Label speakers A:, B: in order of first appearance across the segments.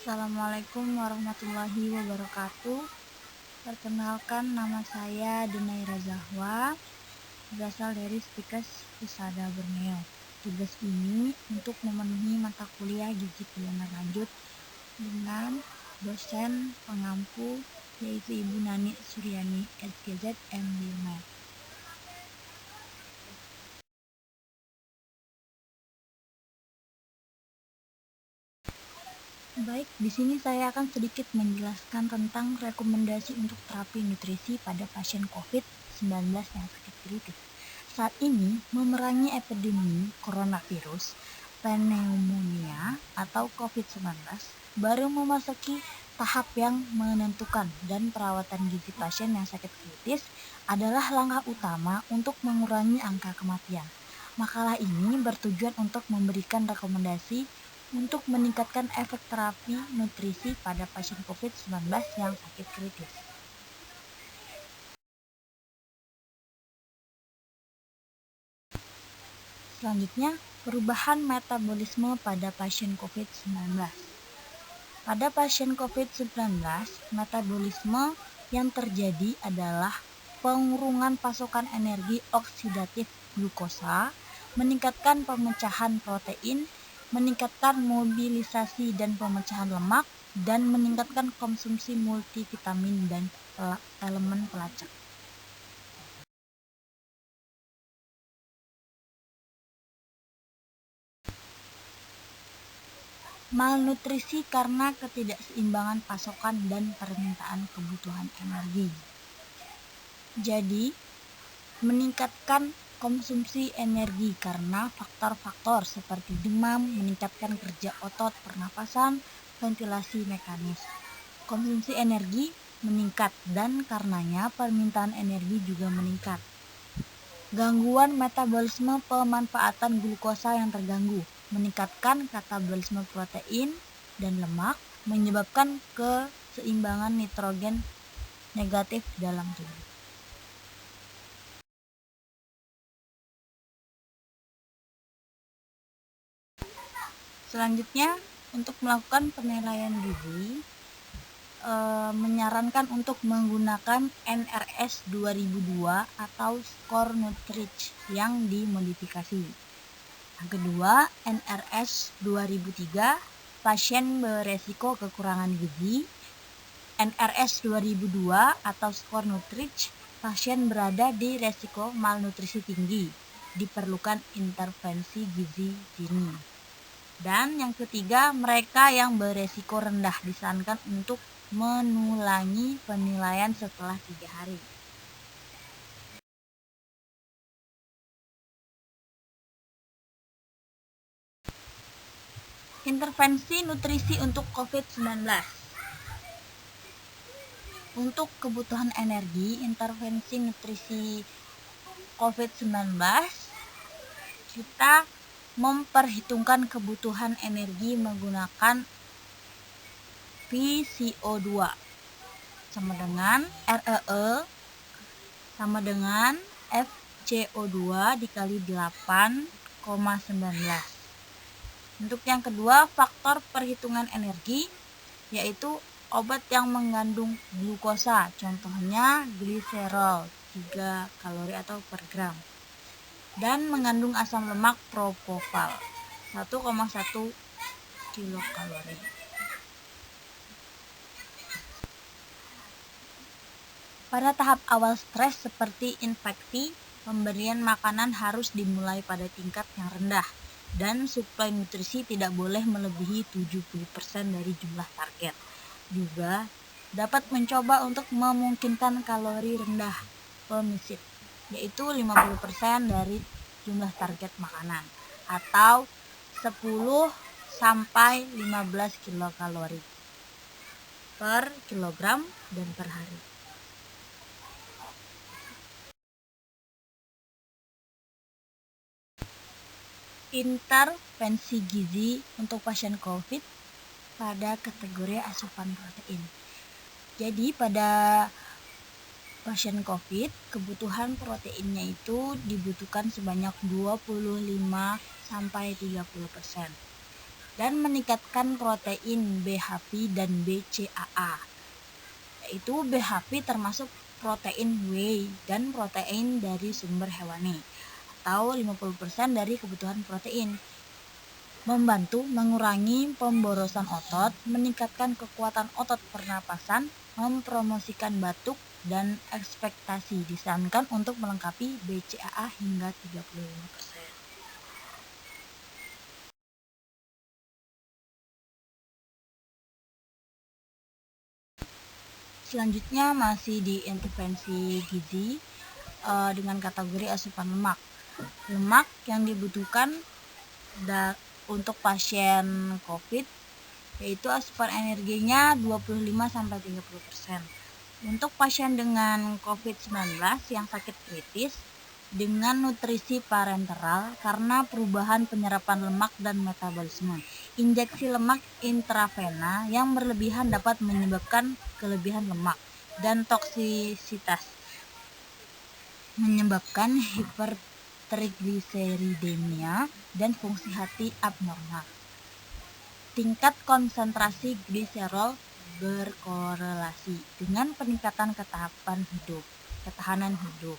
A: Assalamualaikum warahmatullahi wabarakatuh. Perkenalkan, nama saya Denaira Zahwa, berasal dari Stikes Husada Borneo. Tugas ini untuk memenuhi mata kuliah gizi pilihan lanjut dengan dosen pengampu yaitu Ibu Nani Suryani SGZ M5. Baik, di sini saya akan sedikit menjelaskan tentang rekomendasi untuk terapi nutrisi pada pasien COVID-19 yang sakit kritis. Saat ini, memerangi epidemi coronavirus, pneumonia atau COVID-19 baru memasuki tahap yang menentukan, dan perawatan gizi pasien yang sakit kritis adalah langkah utama untuk mengurangi angka kematian. Makalah ini bertujuan untuk memberikan rekomendasi untuk meningkatkan efek terapi nutrisi pada pasien COVID-19 yang sakit kritis. Selanjutnya, perubahan metabolisme pada pasien COVID-19. Pada pasien COVID-19, metabolisme yang terjadi adalah pengurungan pasokan energi oksidatif glukosa, meningkatkan pemecahan protein, meningkatkan mobilisasi dan pemecahan lemak, dan meningkatkan konsumsi multivitamin dan elemen pelacak. Malnutrisi karena ketidakseimbangan pasokan dan permintaan kebutuhan energi. Jadi, meningkatkan konsumsi energi karena faktor-faktor seperti demam, meningkatkan kerja otot pernapasan, ventilasi mekanis. Konsumsi energi meningkat dan karenanya permintaan energi juga meningkat. Gangguan metabolisme pemanfaatan glukosa yang terganggu, meningkatkan katabolisme protein dan lemak, menyebabkan keseimbangan nitrogen negatif dalam tubuh. Selanjutnya, untuk melakukan penilaian gizi, menyarankan untuk menggunakan NRS 2002 atau skor Nutrich yang dimodifikasi. Yang kedua, NRS 2003, pasien beresiko kekurangan gizi. NRS 2002 atau skor Nutrich, pasien berada di resiko malnutrisi tinggi, diperlukan intervensi gizi dini. Dan yang ketiga, mereka yang beresiko rendah disarankan untuk mengulangi penilaian setelah 3 hari. Intervensi nutrisi untuk COVID-19. Untuk kebutuhan energi, intervensi nutrisi COVID-19, kita memperhitungkan kebutuhan energi menggunakan VCO2 sama dengan REE sama dengan FCO2 dikali 8,19. Untuk yang kedua, faktor perhitungan energi yaitu obat yang mengandung glukosa, contohnya gliserol 3 kalori atau per gram, dan mengandung asam lemak propofol 1,1 kilokalori. Pada tahap awal stres seperti infeksi, pemberian makanan harus dimulai pada tingkat yang rendah dan suplai nutrisi tidak boleh melebihi 70% dari jumlah target. Juga dapat mencoba untuk memungkinkan kalori rendah permissive, yaitu 50% dari jumlah target makanan atau 10 sampai 15 kilokalori per kilogram dan per hari. Intervensi gizi untuk pasien COVID pada kategori asupan protein. Jadi pada pasien COVID, kebutuhan proteinnya itu dibutuhkan sebanyak 25 sampai 30%. dan meningkatkan protein BHP dan BCAA, yaitu BHP termasuk protein whey dan protein dari sumber hewani atau 50% dari kebutuhan protein. Membantu mengurangi pemborosan otot, meningkatkan kekuatan otot pernapasan, mempromosikan batuk dan ekspektasi, disarankan untuk melengkapi BCAA hingga 35%. Selanjutnya masih di intervensi gizi dengan kategori asupan lemak. Lemak yang dibutuhkan untuk pasien COVID yaitu asupan energinya 25-30%. Untuk pasien dengan COVID-19 yang sakit kritis dengan nutrisi parenteral karena perubahan penyerapan lemak dan metabolisme. Injeksi lemak intravena yang berlebihan dapat menyebabkan kelebihan lemak dan toksisitas, menyebabkan hipertrigliseridemia dan fungsi hati abnormal. Tingkat konsentrasi gliserol berkorelasi dengan peningkatan ketahanan hidup.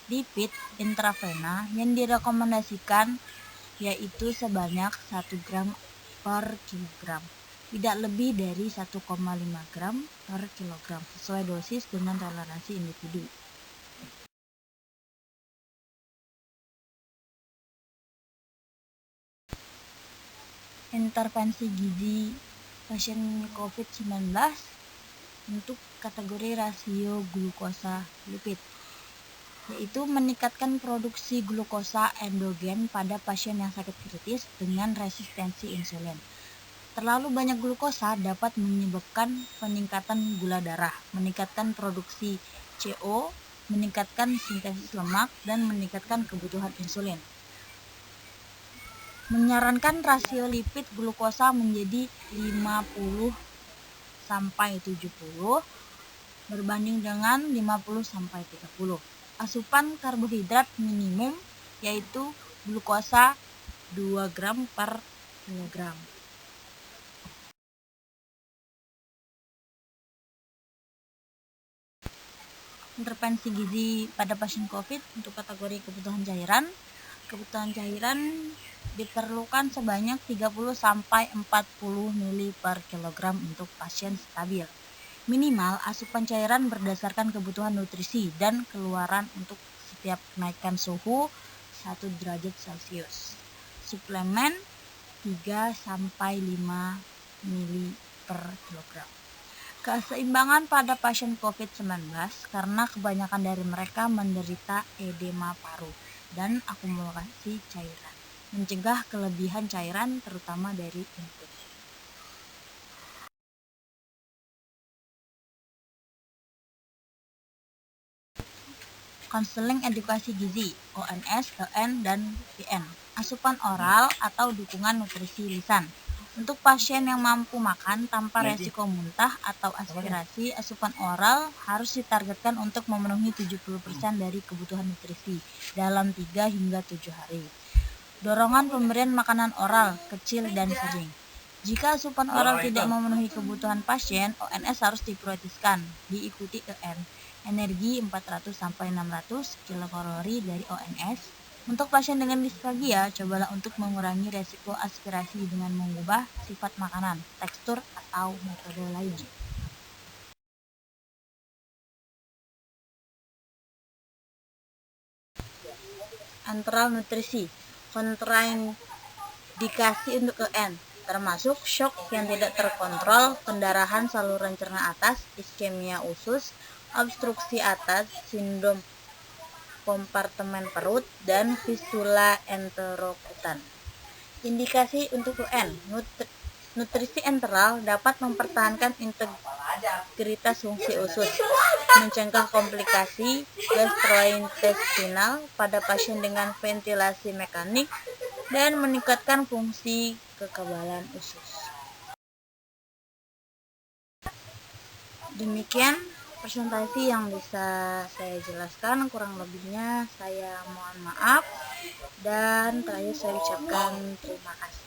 A: Lipid intravena yang direkomendasikan yaitu sebanyak 1 gram per kilogram, tidak lebih dari 1,5 gram per kilogram, sesuai dosis dengan toleransi individu. Intervensi gizi pasien COVID-19 untuk kategori rasio glukosa lipid, yaitu meningkatkan produksi glukosa endogen pada pasien yang sakit kritis dengan resistensi insulin. Terlalu banyak glukosa dapat menyebabkan peningkatan gula darah, meningkatkan produksi CO, meningkatkan sintesis lemak, dan meningkatkan kebutuhan insulin. Menyarankan rasio lipid glukosa menjadi 50-70 berbanding dengan 50-30. Asupan karbohidrat minimum yaitu glukosa 2 gram per kilogram. Intervensi gizi pada pasien COVID untuk kategori kebutuhan cairan. Kebutuhan cairan diperlukan sebanyak 30-40 ml per kilogram untuk pasien stabil. Minimal asupan cairan berdasarkan kebutuhan nutrisi dan keluaran untuk setiap kenaikan suhu 1 derajat Celcius. Suplemen 3-5 ml per kilogram. Keseimbangan pada pasien COVID-19 karena kebanyakan dari mereka menderita edema paru dan akumulasi cairan. Mencegah kelebihan cairan terutama dari infus. Konseling edukasi gizi ONS, EN, dan PN. Asupan oral atau dukungan nutrisi lisan. Untuk pasien yang mampu makan tanpa resiko muntah atau aspirasi, asupan oral harus ditargetkan untuk memenuhi 70% dari kebutuhan nutrisi dalam 3 hingga 7 hari. Dorongan pemberian makanan oral kecil dan sering. Jika asupan oral tidak memenuhi kebutuhan pasien, ONS harus diprioritaskan, diikuti EN. Energi 400-600 kilokalori dari ONS. Untuk pasien dengan disfagia, cobalah untuk mengurangi resiko aspirasi dengan mengubah sifat makanan, tekstur, atau metode lain. Antral nutrisi, kontraindikasi untuk EN, termasuk shock yang tidak terkontrol, pendarahan saluran cerna atas, iskemia usus, obstruksi atas, sindrom kompartemen perut, dan fistula enterokutan. Indikasi untuk UN, nutrisi enteral dapat mempertahankan integritas fungsi usus, mencegah komplikasi gastrointestinal pada pasien dengan ventilasi mekanik, dan meningkatkan fungsi kekebalan usus. Demikian presentasi yang bisa saya jelaskan, kurang lebihnya saya mohon maaf, dan terakhir saya ucapkan terima kasih.